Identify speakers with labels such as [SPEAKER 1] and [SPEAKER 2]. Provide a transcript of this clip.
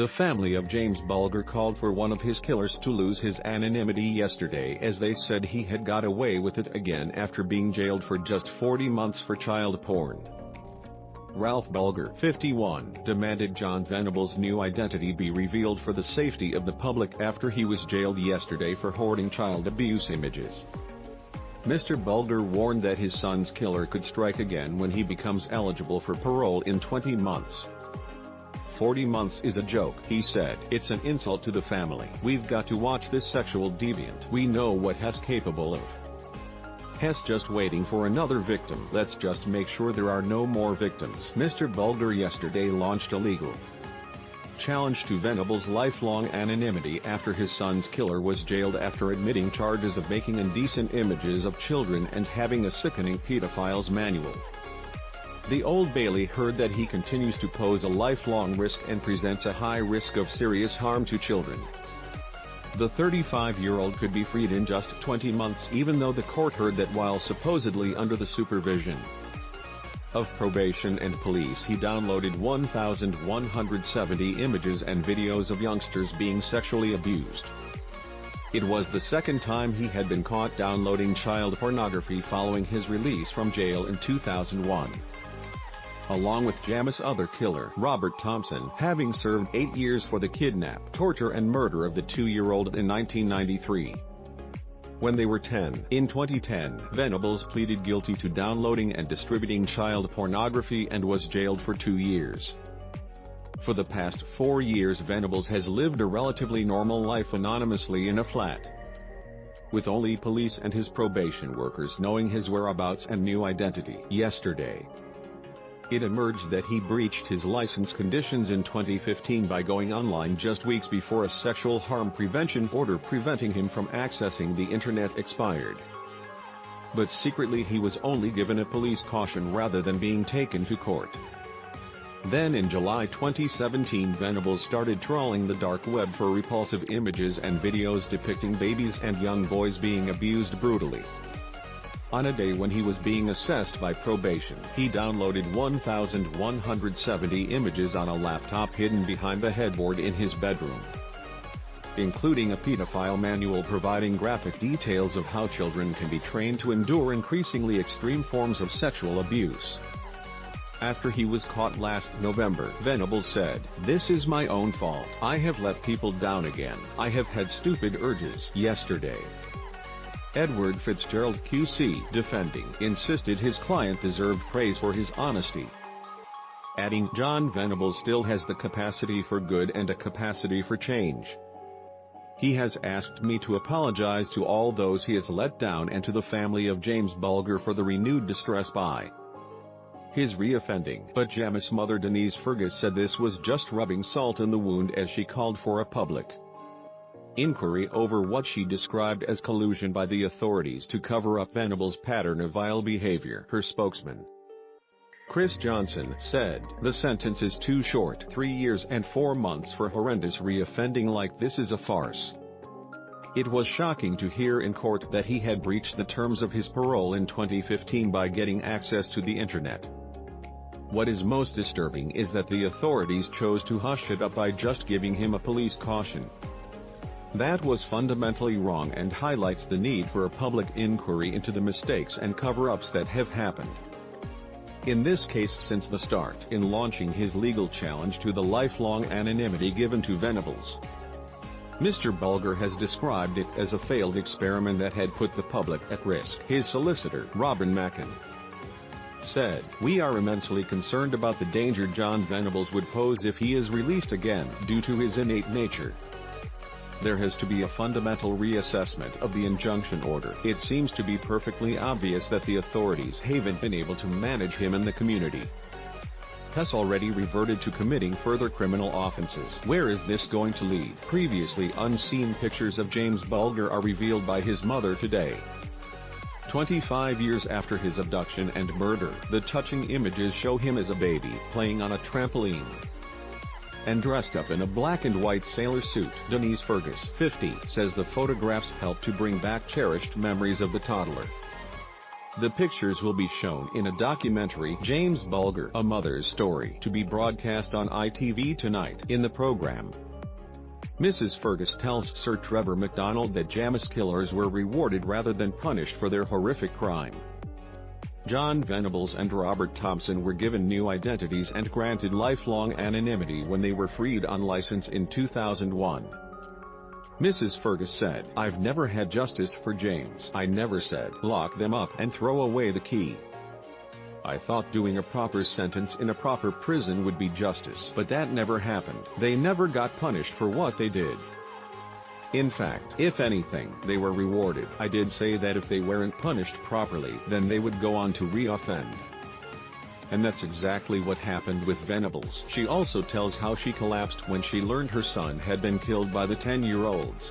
[SPEAKER 1] The family of James Bulger called for one of his killers to lose his anonymity yesterday, as they said he had got away with it again after being jailed for just 40 months for child porn. Ralph Bulger, 51, demanded Jon Venables' new identity be revealed for the safety of the public after he was jailed yesterday for hoarding child abuse images. Mr. Bulger warned that his son's killer could strike again when he becomes eligible for parole in 20 months. 40 months is a joke, he said. It's an insult to the family. We've got to watch this sexual deviant. We know what he's capable of. He's just waiting for another victim. Let's just make sure there are no more victims. Mr. Bulger yesterday launched a legal challenge to Venables' lifelong anonymity after his son's killer was jailed after admitting charges of making indecent images of children and having a sickening pedophile's manual. The Old Bailey heard that he continues to pose a lifelong risk and presents a high risk of serious harm to children. The 35-year-old could be freed in just 20 months, even though the court heard that while supposedly under the supervision of probation and police, he downloaded 1,170 images and videos of youngsters being sexually abused. It was the second time he had been caught downloading child pornography following his release from jail in 2001. Along with James' other killer, Robert Thompson, having served 8 years for the kidnap, torture and murder of the 2-year-old in 1993. When they were 10, in 2010, Venables pleaded guilty to downloading and distributing child pornography and was jailed for 2 years. For the past 4 years, Venables has lived a relatively normal life anonymously in a flat, with only police and his probation workers knowing his whereabouts and new identity. Yesterday, it emerged that he breached his license conditions in 2015 by going online just weeks before a sexual harm prevention order preventing him from accessing the internet expired. But secretly he was only given a police caution rather than being taken to court. Then in July 2017, Venables started trawling the dark web for repulsive images and videos depicting babies and young boys being abused brutally. On a day when he was being assessed by probation, he downloaded 1,170 images on a laptop hidden behind the headboard in his bedroom, including a pedophile manual providing graphic details of how children can be trained to endure increasingly extreme forms of sexual abuse. After he was caught last November, Venables said, "This is my own fault. I have let people down again. I have had stupid urges." Yesterday, Edward Fitzgerald QC, defending, insisted his client deserved praise for his honesty, adding, "Jon Venables still has the capacity for good and a capacity for change. He has asked me to apologize to all those he has let down and to the family of James Bulger for the renewed distress by his reoffending." But James' mother Denise Fergus said this was just rubbing salt in the wound as she called for a public inquiry over what she described as collusion by the authorities to cover up Venables' pattern of vile behavior. Her spokesman, Chris Johnson, said, "The sentence is too short. 3 years and 4 months for horrendous reoffending like this is a farce." It was shocking to hear in court that he had breached the terms of his parole in 2015 by getting access to the internet. What is most disturbing is that the authorities chose to hush it up by just giving him a police caution. That was fundamentally wrong and highlights the need for a public inquiry into the mistakes and cover-ups that have happened in this case since the start. In launching his legal challenge to the lifelong anonymity given to Venables, Mr. Bulger has described it as a failed experiment that had put the public at risk. His solicitor, Robin Mackin, said, "We are immensely concerned about the danger Jon Venables would pose if he is released again due to his innate nature. There has to be a fundamental reassessment of the injunction order. It seems to be perfectly obvious that the authorities haven't been able to manage him in the community. Has already reverted to committing further criminal offenses. Where is this going to lead?" Previously unseen pictures of James Bulger are revealed by his mother today. 25 years after his abduction and murder, the touching images show him as a baby, playing on a trampoline and dressed up in a black and white sailor suit. Denise Fergus, 50, says the photographs help to bring back cherished memories of the toddler. The pictures will be shown in a documentary, James Bulger, A Mother's Story, to be broadcast on ITV tonight. In the program, Mrs. Fergus tells Sir Trevor MacDonald that Jamis killers were rewarded rather than punished for their horrific crime. Jon Venables and Robert Thompson were given new identities and granted lifelong anonymity when they were freed on license in 2001. Mrs. Fergus said, "I've never had justice for James. I never said, lock them up and throw away the key. I thought doing a proper sentence in a proper prison would be justice, but that never happened. They never got punished for what they did. In fact, if anything, they were rewarded. I did say that if they weren't punished properly, then they would go on to re-offend." And that's exactly what happened with Venables. She also tells how she collapsed when she learned her son had been killed by the 10-year-olds.